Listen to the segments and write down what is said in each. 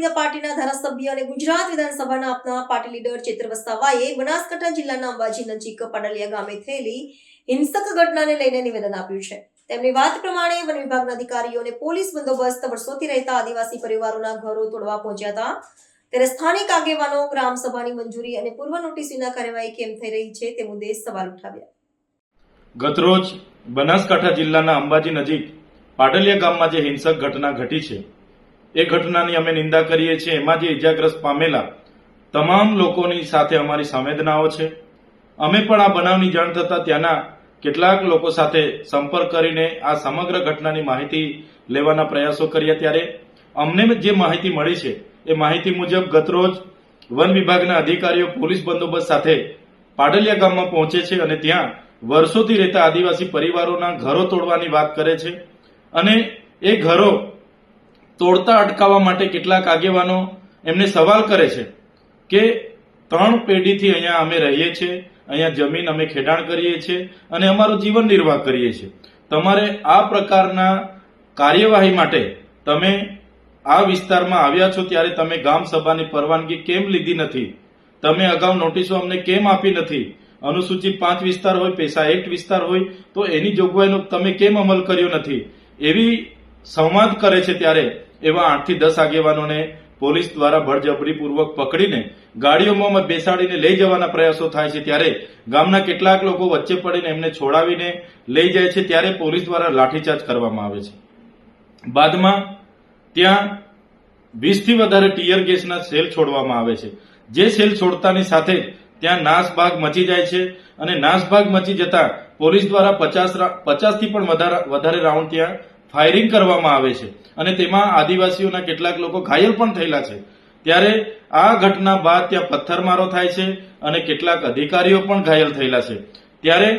આદિના પાર્ટીના ધારાસભ્ય અને ગુજરાત વિધાનસભાના આપના પાર્ટી લીડર ચેતર વસાવાએ બનાસકાંઠા જિલ્લાના અંબાજી નજીક પાડલિયા ગામે થયેલી હિંસક ઘટનાને લઈને નિવેદન આપ્યું છે। તેમની વાત પ્રમાણે વન વિભાગના અધિકારીઓ અને પોલીસ બંદોબસ્ત વર્ષોથી રહેતા આદિવાસી પરિવારોના ઘરો તોડવા પહોંચ્યા હતા, ત્યારે સ્થાનિક આગેવાનો ગ્રામસભાની મંજૂરી અને પૂર્વ નોટિસ વિના કાર્યવાહી કેમ થઈ રહી છે તે મુદ્દે સવાલ ઉઠાવ્યા। ગતરોજ બનાસકાંઠા જિલ્લાના અંબાજી નજીક પાડલિયા ગામમાં જે હિંસક ઘટના ઘટી છે એ ઘટનાની અમે નિંદા કરીએ છીએ। એમાં જે ઇજાગ્રસ્ત પામેલા તમામ લોકોની સાથે અમારી સંવેદનાઓ છે। અમે પણ આ બનાવની જાણ થતા ત્યાંના કેટલાક લોકો સાથે સંપર્ક કરીને આ સમગ્ર ઘટનાની માહિતી લેવાના પ્રયાસો કર્યા, ત્યારે અમને જે માહિતી મળી છે એ માહિતી મુજબ ગતરોજ વન વિભાગના અધિકારીઓ પોલીસ બંદોબસ્ત સાથે પાડલિયા ગામમાં પહોંચે છે અને ત્યાં વર્ષોથી રહેતા આદિવાસી પરિવારોના ઘરો તોડવાની વાત કરે છે અને એ ઘરો તોડતા અટકાવવા માટે કેટલાક આગેવાનો એમને સવાલ કરે છે કે 3 પેઢીથી અહીંયા અમે રહીએ છીએ, અહીંયા જમીન અમે ખેડાણ કરીએ છીએ અને અમારો જીવન નિર્વાહ કરીએ છીએ, તમારે આ પ્રકારના કાર્યવાહી માટે તમે આ વિસ્તારમાં આવ્યા છો ત્યારે તમે ગામ સભાની પરવાનગી કેમ લીધી નથી, તમે અગાઉ નોટિસો અમને કેમ આપી નથી, અનુસૂચિત 5 વિસ્તાર હોય, પૈસા એક્ટ વિસ્તાર હોય તો એની જોગવાઈનો તમે કેમ અમલ કર્યો નથી, એવી સંવાદ કરે છે। ત્યારે એવા 8 થી 10 આગેવાનોને પોલીસ દ્વારા બળજબરીપૂર્વક પકડીને ગાડીઓમાં બેસાડીને લઈ જવાના પ્રયાસો થાય છે। ત્યારે ગામના કેટલાક લોકો વચ્ચે પડીને એમને છોડાવીને લઈ જાય છે, ત્યારે પોલીસ દ્વારા લાઠીચાર્જ કરવામાં આવે છે। બાદમાં ત્યાં 20 થી વધારે ટીયર ગેસના સેલ છોડવામાં આવે છે, જે સેલ છોડતાની સાથે ત્યાં નાસભાગ મચી જાય છે અને નાસભાગ મચી જતા પોલીસ દ્વારા 50 થી પણ વધારે રાઉન્ડ ત્યાં ફાયરિંગ કરવામાં આવે છે અને તેમાં આદિવાસીઓના કેટલાક લોકો ઘાયલ પણ થયેલા છે। ત્યારે આ ઘટના બાદ ત્યાં પથ્થરમારો થાય છે અને કેટલાક અધિકારીઓ પણ ઘાયલ થયેલા છે। ત્યારે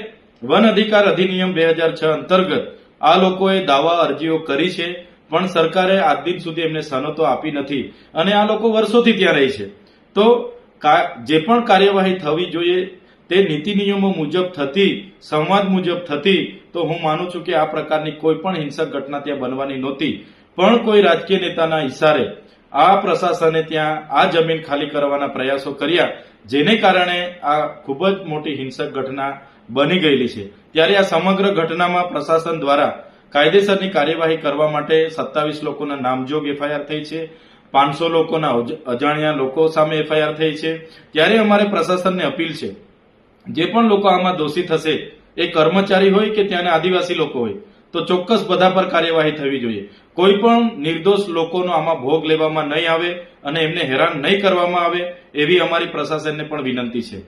વન અધિકાર અધિનિયમ 2006 અંતર્ગત આ લોકોએ દાવા અરજીઓ કરી છે, પણ સરકારે આજ દિન સુધી એમને સનતો આપી નથી અને આ લોકો વર્ષોથી ત્યાં રહે છે। તો જે પણ કાર્યવાહી થવી જોઈએ તે નીતિ નિયમો મુજબ થતી, સંવાદ મુજબ થતી, તો હું માનું છું કે આ પ્રકારની કોઈ પણ હિંસક ઘટના ત્યાં બનવાની નહોતી। પણ કોઈ રાજકીય નેતાના ઇશારે આ પ્રશાસને ત્યાં આ જમીન ખાલી કરવાના પ્રયાસો કર્યા, જેને કારણે આ ખૂબ જ મોટી હિંસક ઘટના બની ગયેલી છે। ત્યારે આ સમગ્ર ઘટનામાં પ્રશાસન દ્વારા કાયદેસરની કાર્યવાહી કરવા માટે 27 લોકોના નામજોગ એફઆઈઆર થઈ છે, 500 લોકોના અજાણ્યા લોકો સામે એફઆઈઆર થઈ છે। ત્યારે અમારે પ્રશાસનને અપીલ છે, જે પણ લોકો આમાં દોષિત હશે, એ કર્મચારી હોય કે ત્યાંના આદિવાસી લોકો હોય, તો ચોક્કસ બધા પર કાર્યવાહી થવી જોઈએ। કોઈ પણ નિર્દોષ લોકોનો આમાં ભોગ લેવામાં નહીં આવે અને એમને હેરાન નહીં કરવામાં આવે, એવી અમારી પ્રશાસનને પણ વિનંતી છે।